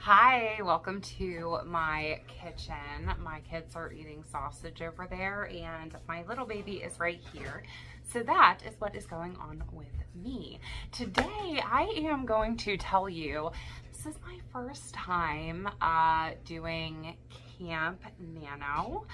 Hi, welcome to my kitchen. My kids are eating sausage over there and my little baby is right here. So that is what is going on with me. Today I am going to tell you, this is my first time doing Camp Nano.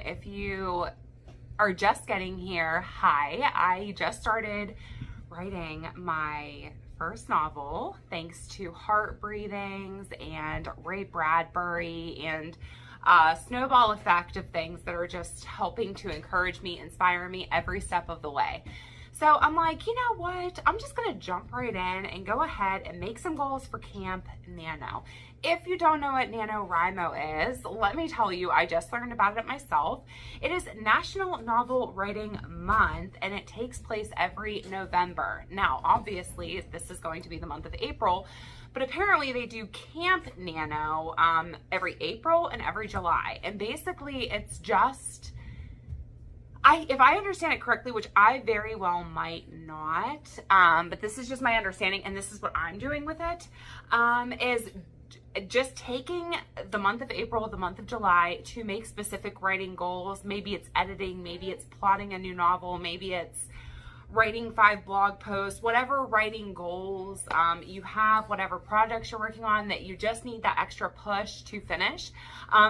If you are just getting here, hi, I just started writing my first novel thanks to Heart Breathings and Ray Bradbury and snowball effect of things that are just helping to encourage me, inspire me every step of the way. So I'm like, you know what? I'm just gonna jump right in and go ahead and make some goals for Camp Nano. If you don't know what NaNoWrimo is, let me tell you, I just learned about it myself. It is National Novel Writing Month and it takes place every November. Now, obviously, this is going to be the month of April, but apparently they do Camp Nano every April and every July. And basically it's just, if I understand it correctly, which I very well might not, but this is just my understanding and this is what I'm doing with it, is just taking the month of April, the month of July to make specific writing goals. Maybe it's editing, maybe it's plotting a new novel, maybe it's writing 5 blog posts, whatever writing goals you have, whatever projects you're working on that you just need that extra push to finish.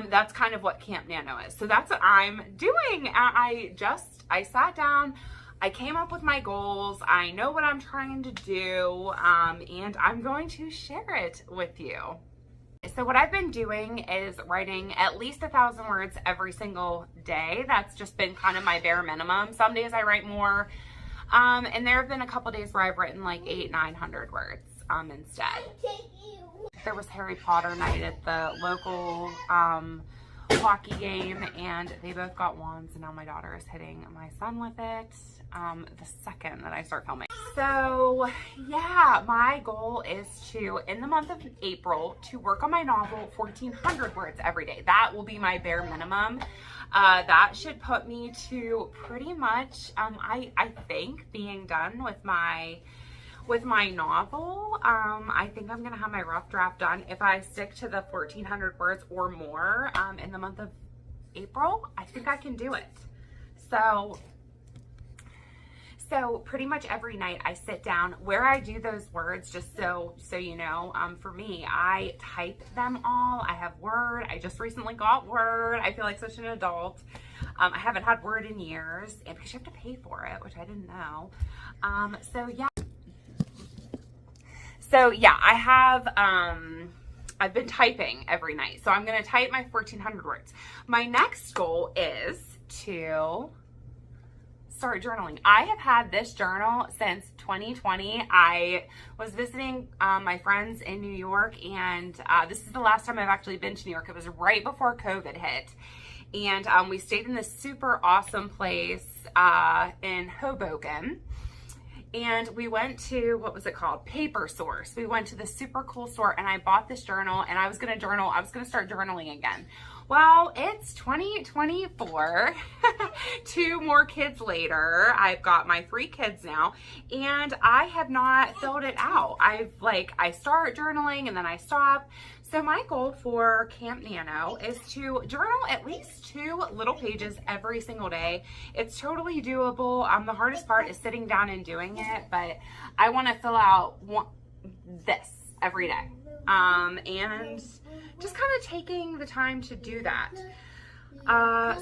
That's kind of what Camp Nano is. So that's what I'm doing. I sat down, I came up with my goals, I know what I'm trying to do, and I'm going to share it with you. So what I've been doing is writing at least 1,000 words every single day. That's just been kind of my bare minimum. Some days I write more, and there have been a couple days where I've written like 800-900 words instead. There was Harry Potter night at the local hockey game, and they both got wands, and now my daughter is hitting my son with it the second that I start filming. So yeah, my goal is to, in the month of April, to work on my novel 1,400 words every day. That will be my bare minimum. That should put me to pretty much, I think, being done with my novel. I think I'm gonna have my rough draft done. If I stick to the 1,400 words or more in the month of April, I think I can do it. So pretty much every night I sit down. Where I do those words, just so you know, for me, I type them all. I have Word. I just recently got Word. I feel like such an adult. I haven't had Word in years, and because you have to pay for it, which I didn't know. So yeah, I have, I've been typing every night. So I'm going to type my 1,400 words. My next goal is to start journaling. I have had this journal since 2020. I was visiting my friends in New York, and this is the last time I've actually been to New York. It was right before COVID hit. And we stayed in this super awesome place in Hoboken. And we went to, what was it called? Paper Source. We went to this super cool store and I bought this journal and I was gonna journal. I was gonna start journaling again. Well, it's 2024, 2 more kids later. I've got my 3 kids now and I have not filled it out. I start journaling and then I stop. So my goal for Camp Nano is to journal at least 2 little pages every single day. It's totally doable. The hardest part is sitting down and doing it, but I want to fill out this every day. And just kind of taking the time to do that.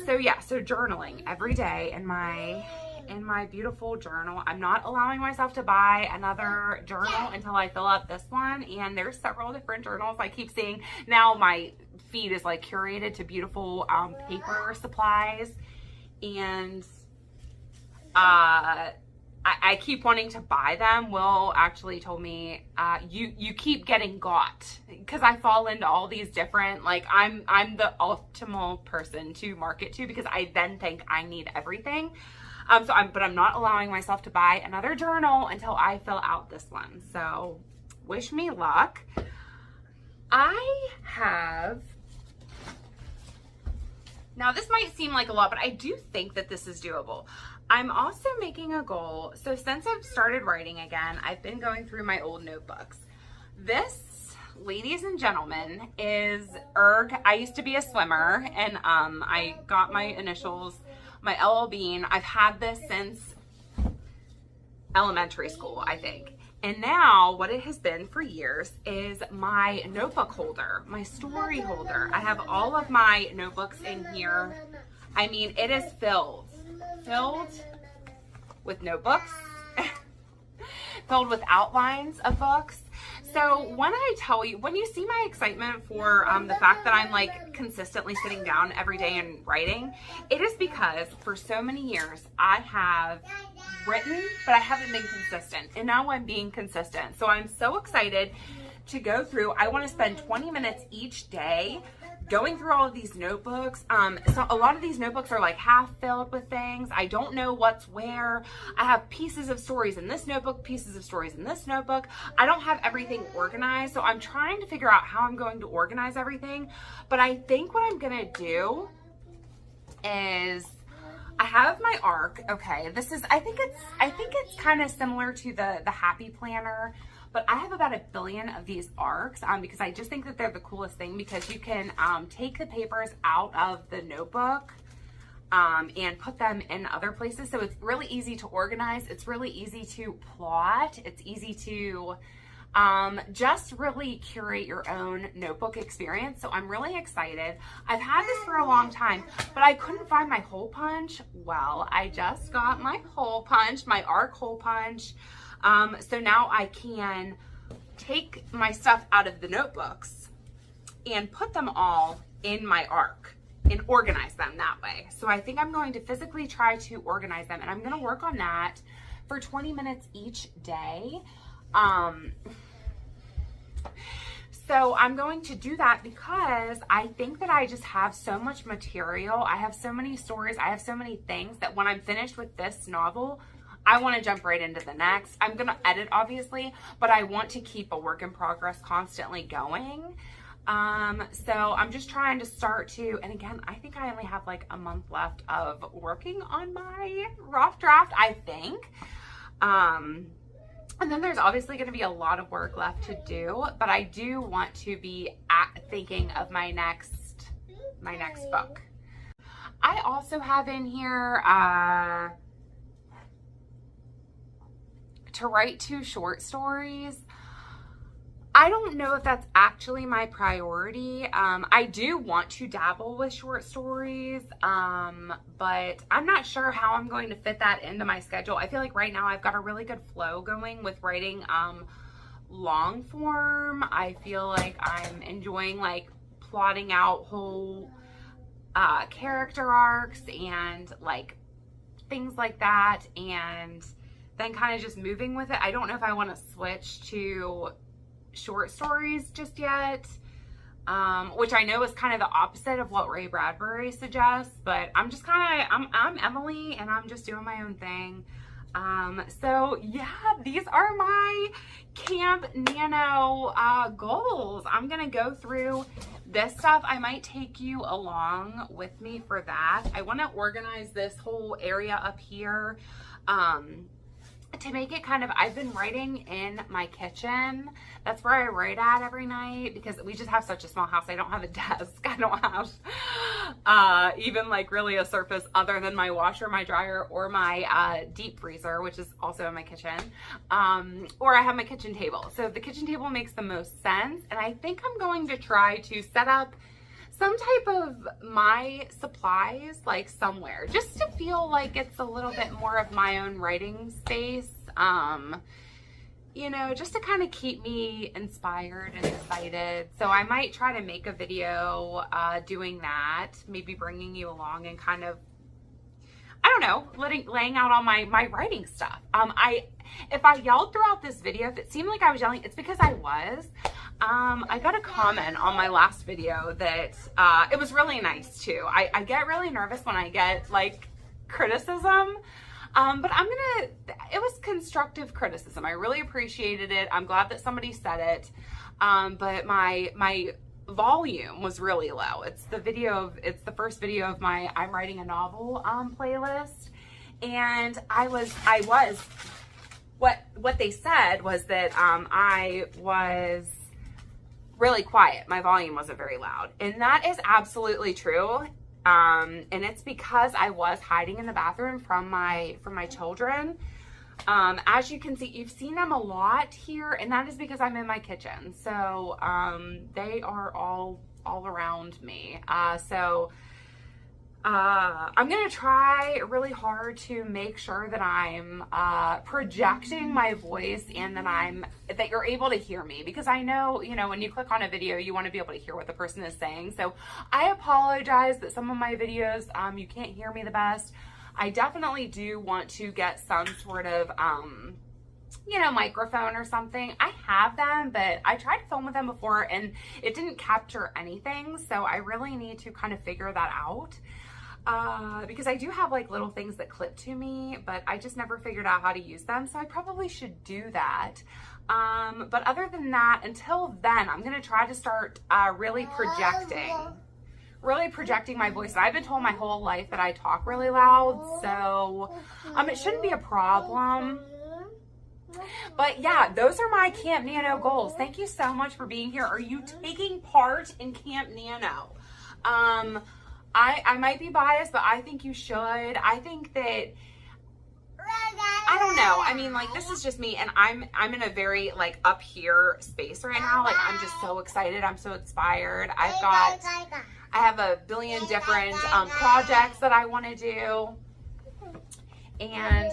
So yeah, so journaling every day in my beautiful journal. I'm not allowing myself to buy another journal until I fill up this one, and there's several different journals I keep seeing. Now my feed is like curated to beautiful paper supplies, and I keep wanting to buy them. Will actually told me, you keep getting got, because I fall into all these different, like I'm the optimal person to market to because I then think I need everything. But I'm not allowing myself to buy another journal until I fill out this one. So wish me luck. Now this might seem like a lot, but I do think that this is doable. I'm also making a goal. So since I've started writing again, I've been going through my old notebooks. This ladies and gentlemen, is erg. I used to be a swimmer, and I got my initials, my LL Bean. I've had this since elementary school, I think. And now what it has been for years is my notebook holder, my story holder. I have all of my notebooks in here. I mean, it is filled with notebooks, filled with outlines of books. So when I tell you, when you see my excitement for the fact that I'm like consistently sitting down every day and writing, it is because for so many years I have written, but I haven't been consistent. And now I'm being consistent. So I'm so excited to go through. I want to spend 20 minutes each day going through all of these notebooks. So a lot of these notebooks are like half filled with things. I don't know what's where. I have pieces of stories in this notebook, pieces of stories in this notebook. I don't have everything organized. So I'm trying to figure out how I'm going to organize everything. But I think what I'm going to do is I have my arc. Okay, this is, I think it's kind of similar to the Happy Planner, but I have about 1 billion of these arcs because I just think that they're the coolest thing, because you can take the papers out of the notebook and put them in other places. So it's really easy to organize. It's really easy to plot. It's easy to just really curate your own notebook experience. So I'm really excited. I've had this for a long time, but I couldn't find my hole punch. Well, I just got my hole punch, my arc hole punch. So now I can take my stuff out of the notebooks and put them all in my arc and organize them that way. So I think I'm going to physically try to organize them, and I'm going to work on that for 20 minutes each day. So I'm going to do that because I think that I just have so much material. I have so many stories. I have so many things that when I'm finished with this novel, I want to jump right into the next. I'm going to edit, obviously, but I want to keep a work in progress constantly going. So I'm just trying to start to, and again, I think I only have like a month left of working on my rough draft, I think. And then there's obviously going to be a lot of work left to do, but I do want to be thinking of my next book. I also have in here, to write 2 short stories. I don't know if that's actually my priority. I do want to dabble with short stories, but I'm not sure how I'm going to fit that into my schedule. I feel like right now I've got a really good flow going with writing long form. I feel like I'm enjoying like plotting out whole character arcs and like things like that, and then kind of just moving with it. I don't know if I want to switch to short stories just yet, which I know is kind of the opposite of what Ray Bradbury suggests, but I'm just kind of, I'm Emily and I'm just doing my own thing. So yeah, these are my Camp Nano goals. I'm gonna go through this stuff. I might take you along with me for that. I want to organize this whole area up here to make it kind of, I've been writing in my kitchen. That's where I write at every night because we just have such a small house. I don't have a desk. I don't have even like really a surface other than my washer, my dryer, or my deep freezer, which is also in my kitchen. Or I have my kitchen table. So the kitchen table makes the most sense. And I think I'm going to try to set up some type of my supplies like somewhere just to feel like it's a little bit more of my own writing space, you know, just to kind of keep me inspired and excited. So I might try to make a video doing that, maybe bringing you along and kind of, I don't know, laying out all my writing stuff. If I yelled throughout this video, if it seemed like I was yelling, it's because I was. I got a comment on my last video that it was really nice too. I get really nervous when I get like criticism, but it was constructive criticism. I really appreciated it. I'm glad that somebody said it, but my volume was really low. It's the first video of my I'm Writing a Novel playlist, and what they said was that I was really quiet. My volume wasn't very loud. And that is absolutely true. And it's because I was hiding in the bathroom from my children. As you can see, you've seen them a lot here, and that is because I'm in my kitchen. So they are all around me. I'm gonna try really hard to make sure that I'm projecting my voice and that you're able to hear me, because I know, you know, when you click on a video, you want to be able to hear what the person is saying. So I apologize that some of my videos, you can't hear me the best. I definitely do want to get some sort of, you know, microphone or something. I have them, but I tried to film with them before and it didn't capture anything. So I really need to kind of figure that out. Because I do have like little things that clip to me, but I just never figured out how to use them. So I probably should do that. But other than that, until then, I'm going to try to start, really projecting my voice. And I've been told my whole life that I talk really loud. So, it shouldn't be a problem. But yeah, those are my Camp Nano goals. Thank you so much for being here. Are you taking part in Camp Nano? I might be biased, but I think you should. I think that, I don't know. I mean, like, this is just me, and I'm in a very, like, up here space right now. Like, I'm just so excited. I'm so inspired. I have a billion different projects that I want to do. And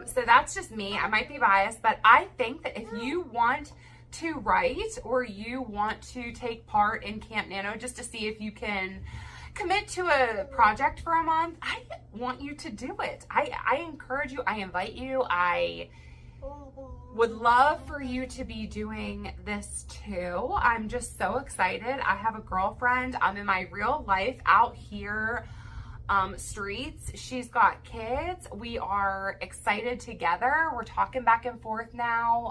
so that's just me. I might be biased, but I think that if you want to write or you want to take part in Camp Nano just to see if you can commit to a project for a month, I want you to do it. I encourage you. I invite you. I would love for you to be doing this too. I'm just so excited. I have a girlfriend. I'm in my real life out here, streets. She's got kids. We are excited together. We're talking back and forth now.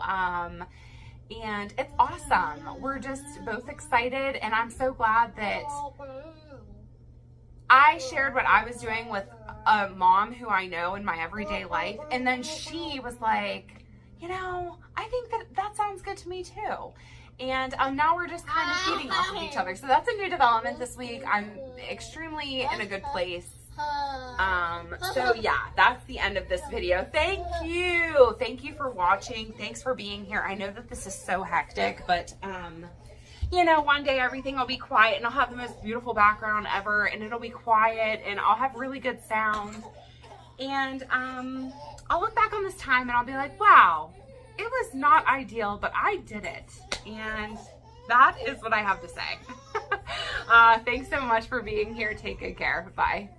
And it's awesome. We're just both excited, and I'm so glad that I shared what I was doing with a mom who I know in my everyday life, and then she was like, you know, I think that sounds good to me too. And now we're just kind of feeding off of each other. So that's a new development this week. I'm extremely in a good place. So yeah, that's the end of this video. Thank you. Thank you for watching. Thanks for being here. I know that this is so hectic, but you know, one day everything will be quiet and I'll have the most beautiful background ever, and it'll be quiet and I'll have really good sound. And I'll look back on this time and I'll be like, wow, it was not ideal, but I did it. And that is what I have to say. Thanks so much for being here. Take good care. Bye.